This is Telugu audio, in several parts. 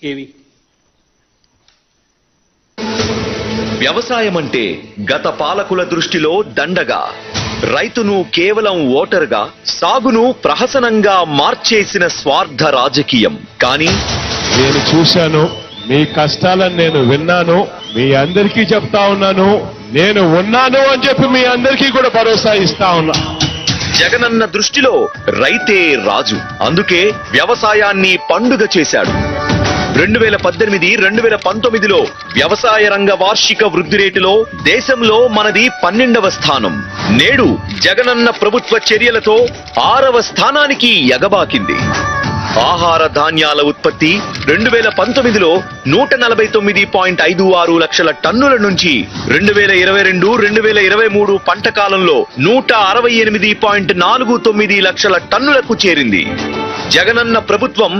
కేవి. వ్యవసాయం అంటే గత పాలకుల దృష్టిలో దండగా, రైతును కేవలం ఓటరుగా, సాగును ప్రహసనంగా మార్చేసిన స్వార్థ రాజకీయం. కానీ నేను చూశాను, మీ కష్టాలను నేను విన్నాను, మీ అందరికీ చెప్తా ఉన్నాను, నేను ఉన్నాను అని చెప్పి మీ అందరికీ కూడా భరోసా ఇస్తా ఉన్నా. జగనన్న దృష్టిలో రైతే రాజు. అందుకే వ్యవసాయాన్ని పండుగ చేశాడు. 2018-2019లో వ్యవసాయ రంగ వార్షిక వృద్ధి రేటులో దేశంలో మనది 12వ స్థానం. నేడు జగనన్న ప్రభుత్వ చర్యలతో 6వ స్థానానికి ఎగబాకింది. ఆహార ధాన్యాల ఉత్పత్తి 2019లో 149.56 లక్షల టన్నుల నుంచి 2022-2023 పంట కాలంలో 168.49 లక్షల టన్నులకు చేరింది. జగనన్న ప్రభుత్వం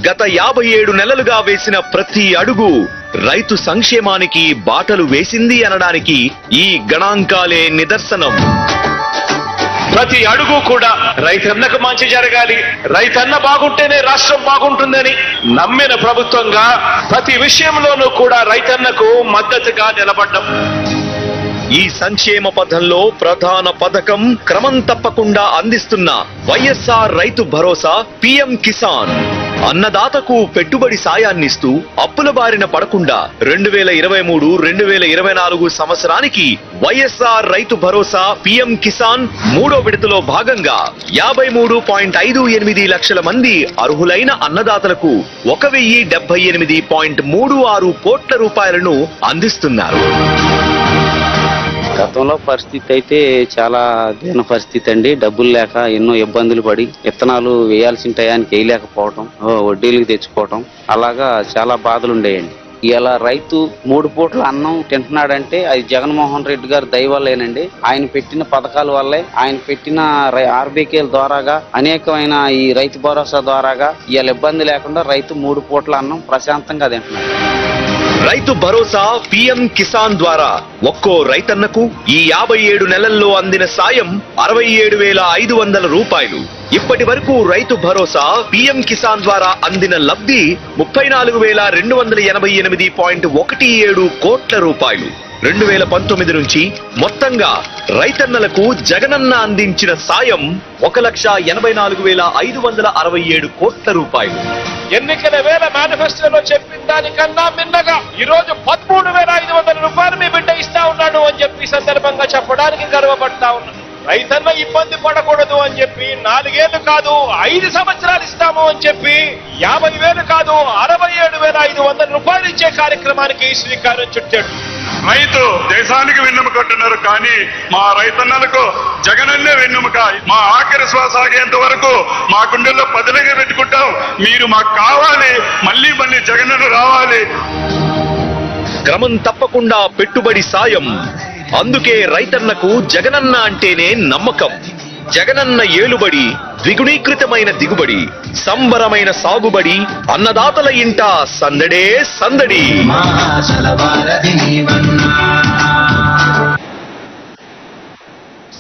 గత 57 నెలలుగా వేసిన ప్రతి అడుగు రైతు సంక్షేమానికి బాటలు వేసింది అనడానికి ఈ గణాంకాలే నిదర్శనం. ప్రతి అడుగు కూడా రైతన్నకు మంచి జరగాలి, రైతన్న బాగుంటేనే రాష్ట్రం బాగుంటుందని నమ్మిన ప్రభుత్వంగా ప్రతి విషయంలోనూ కూడా రైతన్నకు మద్దతుగా నిలబడ్డం. ఈ సంక్షేమ పథంలో ప్రధాన పథకం క్రమం తప్పకుండా అందిస్తున్న వైఎస్ఆర్ రైతు భరోసా పీఎం కిసాన్. అన్నదాతకు పెట్టుబడి సాయాన్నిస్తూ అప్పుల బారిన పడకుండా 2023-2024 సంవత్సరానికి వైఎస్ఆర్ రైతు భరోసా పీఎం కిసాన్ 3వ విడతలో భాగంగా 53.58 లక్షల మంది అర్హులైన అన్నదాతలకు 1078.36 కోట్ల రూపాయలను అందిస్తున్నారు. గతంలో పరిస్థితి అయితే చాలా దీన పరిస్థితి అండి. డబ్బులు లేక ఎన్నో ఇబ్బందులు పడి విత్తనాలు వేయాల్సిన టయానికి వేయలేకపోవటం, వడ్డీలకు తెచ్చుకోవటం, అలాగా చాలా బాధలు ఉండేయండి. ఇలా రైతు 3 పూట్ల అన్నం తింటున్నాడంటే అది జగన్మోహన్ రెడ్డి గారి దయ వల్లేనండి. ఆయన పెట్టిన పథకాల వల్లే, ఆయన పెట్టిన ఆర్బీకేల ద్వారాగా, అనేకమైన ఈ రైతు భరోసా ద్వారాగా ఇలా ఇబ్బంది లేకుండా రైతు 3 పూట్ల అన్నం ప్రశాంతంగా తింటున్నాడు. రైతు భరోసా పీఎం కిసాన్ ద్వారా ఒక్కో రైతన్నకు ఈ 57 నెలల్లో అందిన సాయం 67,500 రూపాయలు. ఇప్పటి వరకు రైతు భరోసా పీఎం కిసాన్ ద్వారా అందిన లబ్ధి 34,288.17 కోట్ల రూపాయలు. 2019 నుంచి మొత్తంగా రైతన్నలకు జగనన్న అందించిన సాయం 1,84,567 కోట్ల రూపాయలు. ఎన్నికల వేళ మేనిఫెస్టోలో చెప్పిన దానికన్నా మిన్నగా ఈ రోజు 13,500 రూపాయలు మీ బిడ్డ ఇస్తా ఉన్నాడు అని చెప్పి సందర్భంగా చెప్పడానికి గర్వపడతా ఉన్నాను. రైతన్న ఇబ్బంది పడకూడదు అని చెప్పి 4 ఏళ్లు కాదు 5 సంవత్సరాలు ఇస్తాము అని చెప్పి 50,000 కాదు 67,500 రూపాయలు ఇచ్చే కార్యక్రమానికి శ్రీకారం చుట్టాడు. రైతు దేశానికి వెన్నెముక అంటున్నారు, కానీ మా రైతన్నలకు జగనన్నే వెన్నెముక. మా ఆఖరి శ్వాస ఆగేంత వరకు మా గుండెల్లో పదిలంగా పెట్టుకుంటాం. మీరు మాకు కావాలి, మళ్ళీ జగనన్న రావాలి. క్రమం తప్పకుండా పెట్టుబడి సాయం. అందుకే రైతన్నకు జగనన్న అంటేనే నమ్మకం. జగనన్న ఏలుబడి, ద్విగుణీకృతమైన దిగుబడి, సంబరమైన సాగుబడి, అన్నదాతల ఇంట సందడే సందడి.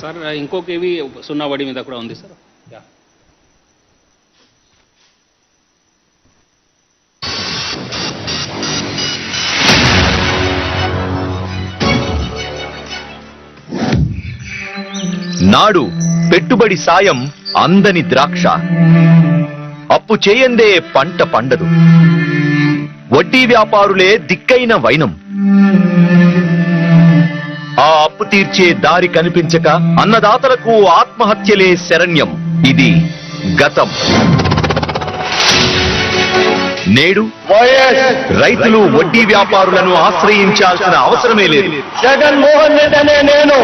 సార్ ఇంకో కేవి 0 వడి మీద కూడా ఉంది సార్. నాడు పెట్టుబడి సాయం అందని ద్రాక్ష, అప్పు చేయందే పంట పండదు. వడ్డీ వ్యాపారులే దిక్కైన వైనం. ఆ అప్పు తీర్చే దారి కనిపించక అన్నదాతలకు ఆత్మహత్యలే శరణ్యం. ఇది గతం. నేడు రైతులు వడ్డీ వ్యాపారులను ఆశ్రయించాల్సిన అవసరమే లేదు. జగన్మోహన్ రెడ్డి అనే నేను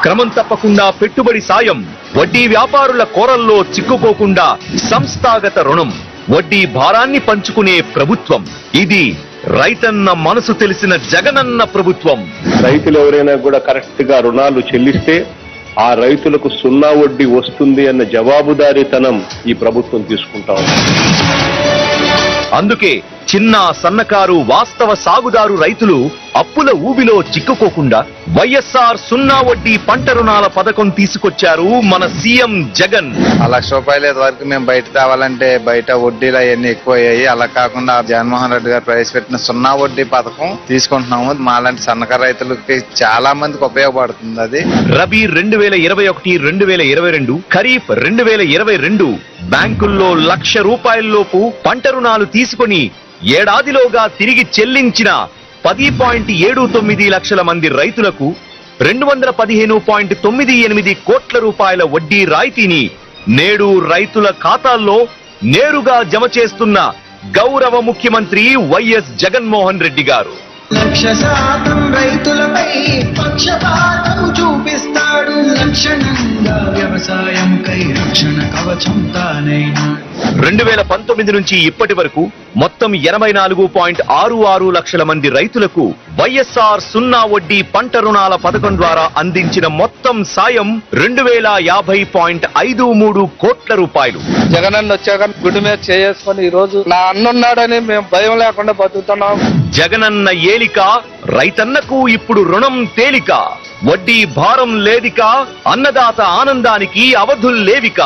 క్రమం తప్పకుండా పెట్టుబడి సాయం, వడ్డీ వ్యాపారుల కోరల్లో చిక్కుకోకుండా సంస్థాగత రుణం, వడ్డీ భారాన్ని పంచుకునే ప్రభుత్వం. ఇది రైతన్న మనసు తెలిసిన జగనన్న ప్రభుత్వం. రైతులు ఎవరైనా కూడా కరెక్ట్ గా రుణాలు చెల్లిస్తే ఆ రైతులకు 0 వడ్డీ వస్తుంది అన్న జవాబుదారీతనం ఈ ప్రభుత్వం తీసుకుంటా ఉంది. అందుకే చిన్న సన్నకారు వాస్తవ సాగుదారు రైతులు అప్పుల ఊబిలో చిక్కుకోకుండా వైఎస్ఆర్ సున్నా వడ్డీ పంట రుణాల పథకం తీసుకొచ్చారు మన సీఎం జగన్. ₹1,00,000 వరకు మేము బయట తేవాలంటే బయట వడ్డీలు అవన్నీ ఎక్కువయ్యాయి. అలా కాకుండా జగన్మోహన్ రెడ్డి గారు ప్రవేశపెట్టిన సున్నా వడ్డీ పథకం తీసుకుంటున్నాము. మాలాంటి సన్నకారు రైతులకి చాలా మందికి ఉపయోగపడుతుంది. అది రబీ 2021-2022, ఖరీఫ్ 2022 బ్యాంకుల్లో ₹1,00,000 పంట రుణాలు తీసుకొని ఏడాదిలోగా తిరిగి చెల్లించిన 10.79 లక్షల మంది రైతులకు 215.98 కోట్ల రూపాయల వడ్డీ రాయితీని నేడు రైతుల ఖాతాల్లో నేరుగా జమ చేస్తున్న గౌరవ ముఖ్యమంత్రి వైఎస్ జగన్మోహన్ రెడ్డి గారు. 100% రైతులపై పక్షపాతం చూపిస్తాడు. లక్షణంగా వ్యవసాయం కై రక్షణ కవచం తానైనాడు. 2019 నుంచి ఇప్పటి వరకు మొత్తం 84.66 లక్షల మంది రైతులకు వైఎస్ఆర్ సున్నా వడ్డీ పంట రుణాల పథకం ద్వారా అందించిన మొత్తం సాయం 2,050.53 కోట్ల రూపాయలు. జగనన్న వచ్చాక గుడి మీద చేసుకొని ఈ రోజు నా అన్నున్నాడని మేము భయం లేకుండా బతుకుతున్నాం. జగనన్న ఏలిక, రైతన్నకు ఇప్పుడు రుణం తేలిక, వడ్డీ భారం లేదిక, అన్నదాత ఆనందానికి అవధుల్లేవిక.